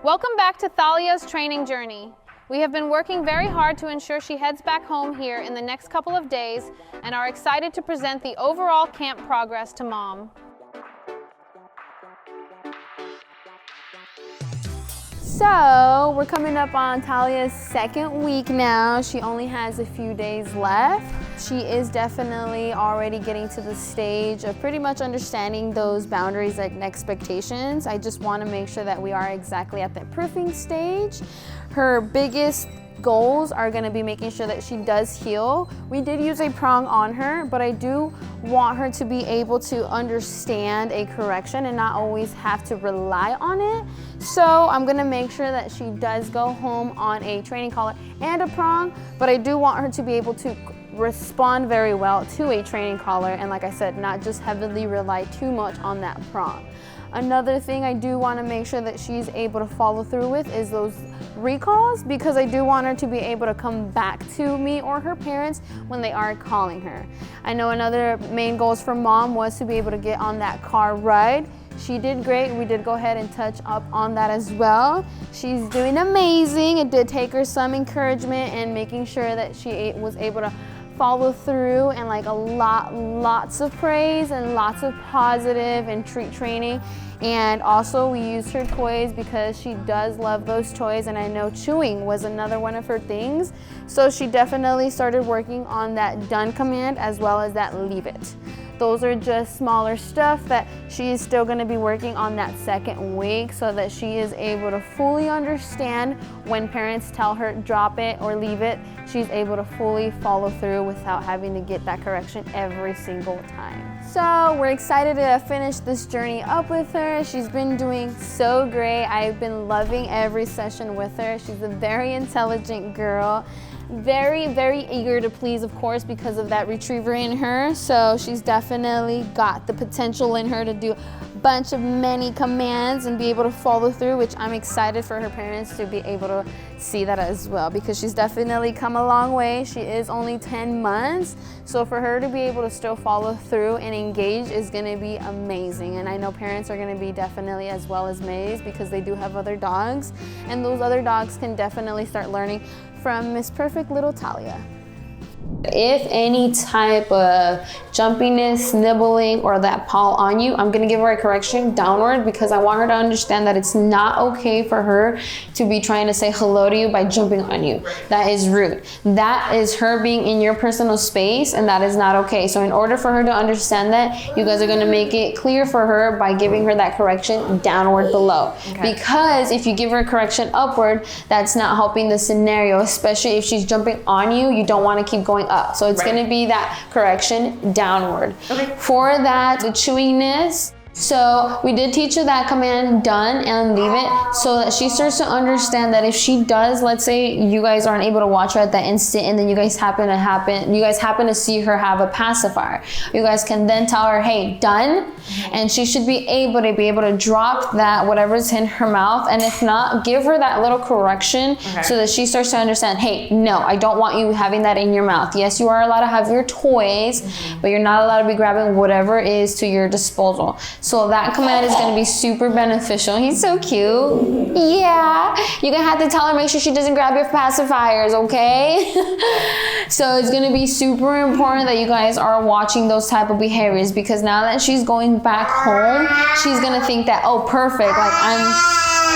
Welcome back to Thalia's training journey. We have been working very hard to ensure she heads back home here in the next couple of days and are excited to present the overall camp progress to Mom. So we're coming up on Thalia's second week now. She only has a few days left. She is definitely already getting to the stage of pretty much understanding those boundaries and expectations. I just want to make sure that we are exactly at that proofing stage. Her biggest goals are going to be making sure that she does heel. We did use a prong on her, but I do want her to be able to understand a correction and not always have to rely on it. So I'm going to make sure that she does go home on a training collar and a prong, but I do want her to be able to respond very well to a training collar, and like I said, not just heavily rely too much on that prong. Another thing I do want to make sure that she's able to follow through with is those recalls, because I do want her to be able to come back to me or her parents when they are calling her. I know another main goals for Mom was to be able to get on that car ride. She did great. We did go ahead and touch up on that as well. She's doing amazing. It did take her some encouragement and making sure that she was able to follow through, and like lots of praise and lots of positive and treat training. And also we used her toys because she does love those toys, and I know chewing was another one of her things. So she definitely started working on that done command as well as that leave it. Those are just smaller stuff that she is still going to be working on that second week, so that she is able to fully understand when parents tell her drop it or leave it. She's able to fully follow through without having to get that correction every single time. So we're excited to finish this journey up with her. She's been doing so great. I've been loving every session with her. She's a very intelligent girl. Very, very eager to please, of course, because of that retriever in her. So she's definitely got the potential in her to do a bunch of many commands and be able to follow through, which I'm excited for her parents to be able to see that as well, because she's definitely come a long way. She is only 10 months. So for her to be able to still follow through and engage is going to be amazing. And I know parents are going to be definitely as well as amazed, because they do have other dogs, and those other dogs can definitely start learning from Miss Perfect Little Thalia. If any type of jumpiness, nibbling, or that paw on you, I'm gonna give her a correction downward, because I want her to understand that it's not okay for her to be trying to say hello to you by jumping on you. That is rude. That is her being in your personal space, and that is not okay. So in order for her to understand that, you guys are gonna make it clear for her by giving her that correction downward below. Okay. Because if you give her a correction upward, that's not helping the scenario, especially if she's jumping on you. You don't want to keep going up. So it's going to be that correction downward. Okay. For that, the chewingness, so we did teach her that command done and leave it, so that she starts to understand that if she does, let's say you guys aren't able to watch her at that instant, and then you guys happen to see her have a pacifier, you guys can then tell her, hey, done, and she should be able to drop that whatever's in her mouth. And if not, give her that little correction, so that she starts to understand, hey, no, I don't want you having that in your mouth. Yes, you are allowed to have your toys, but you're not allowed to be grabbing whatever is to your disposal. So that command is going to be super beneficial. He's so cute. Yeah. You're going to have to tell her, make sure she doesn't grab your pacifiers, okay? So it's going to be super important that you guys are watching those type of behaviors, because now that she's going back home, she's going to think that, oh, perfect, like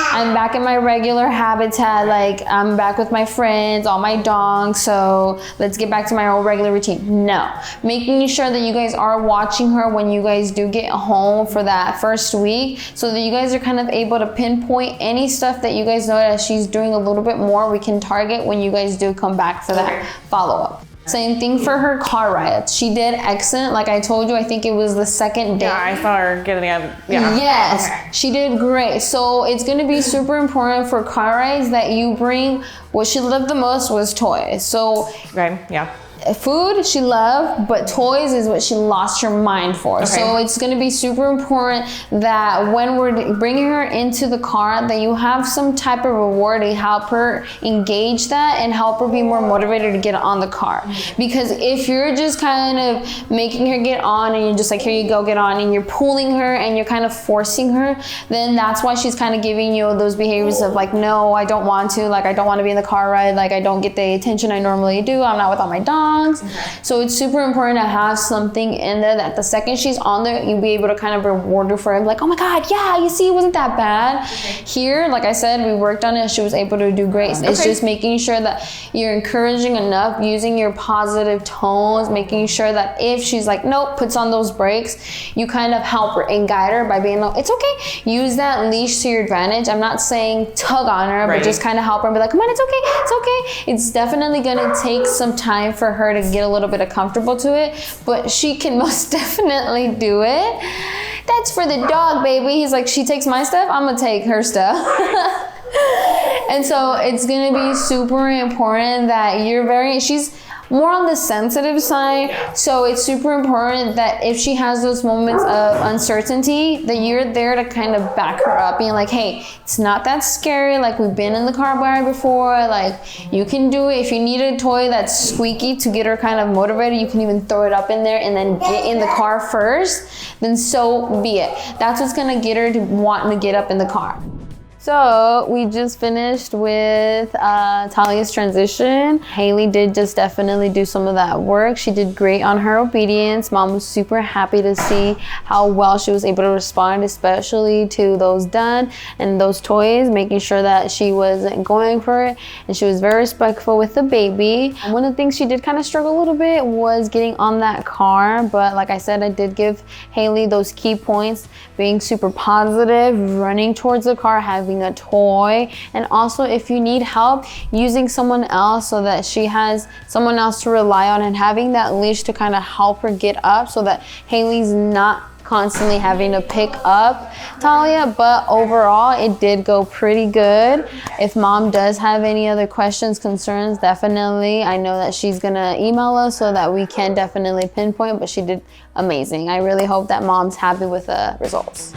I'm back in my regular habitat, like I'm back with my friends, all my dogs, so let's get back to my old regular routine. No. Making sure that you guys are watching her when you guys do get home for that first week, so that you guys are kind of able to pinpoint any stuff that you guys know that she's doing a little bit more, we can target when you guys do come back for that follow-up. Same thing for her car rides. She did excellent. Like I told you, I think it was the second day. Yeah, I saw her getting out. Yeah. Yes, okay. She did great. So it's going to be super important for car rides that you bring. What she loved the most was toys. So okay, yeah. food she loved, but toys is what she lost her mind for. So it's going to be super important that when we're bringing her into the car, that you have some type of reward to help her engage that and help her be more motivated to get on the car. Because if you're just kind of making her get on and you're just like, here you go, get on, and you're pulling her and you're kind of forcing her, then that's why she's kind of giving you those behaviors of like, no, I don't want to, like I don't want to be in the car ride, like I don't get the attention I normally do, I'm not with all my dogs. So it's super important to have something in there that the second she's on there, you'll be able to kind of reward her for it, like, oh my God, yeah, you see, it wasn't that bad. Here, like I said, we worked on it, she was able to do great. It's just making sure that you're encouraging enough, using your positive tones, making sure that if she's like, nope, puts on those brakes, you kind of help her and guide her by being like, it's okay, use that leash to your advantage. I'm not saying tug on her, but just kind of help her and be like, come on, it's okay, it's okay. It's definitely gonna take some time for her to get a little bit comfortable to it, but she can most definitely do it. That's for the dog, baby. He's like, she takes my stuff, I'm gonna take her stuff. And so it's gonna be super important that she's more on the sensitive side, so it's super important that if she has those moments of uncertainty, that you're there to kind of back her up, being like, hey, it's not that scary, like we've been in the car ride before, like you can do it. If you need a toy that's squeaky to get her kind of motivated, you can even throw it up in there and then get in the car first, then so be it. That's what's gonna get her to wanting to get up in the car. So we just finished with Thalia's transition. Haley did just definitely do some of that work. She did great on her obedience. Mom was super happy to see how well she was able to respond, especially to those done and those toys, making sure that she wasn't going for it. And she was very respectful with the baby. One of the things she did kind of struggle a little bit was getting on that car. But like I said, I did give Haley those key points, being super positive, running towards the car, having a toy, and also if you need help, using someone else so that she has someone else to rely on, and having that leash to kind of help her get up so that Haley's not constantly having to pick up Thalia. But overall, it did go pretty good. If mom does have any other questions, concerns, definitely, I know that she's gonna email us so that we can definitely pinpoint, but she did amazing. I really hope that mom's happy with the results.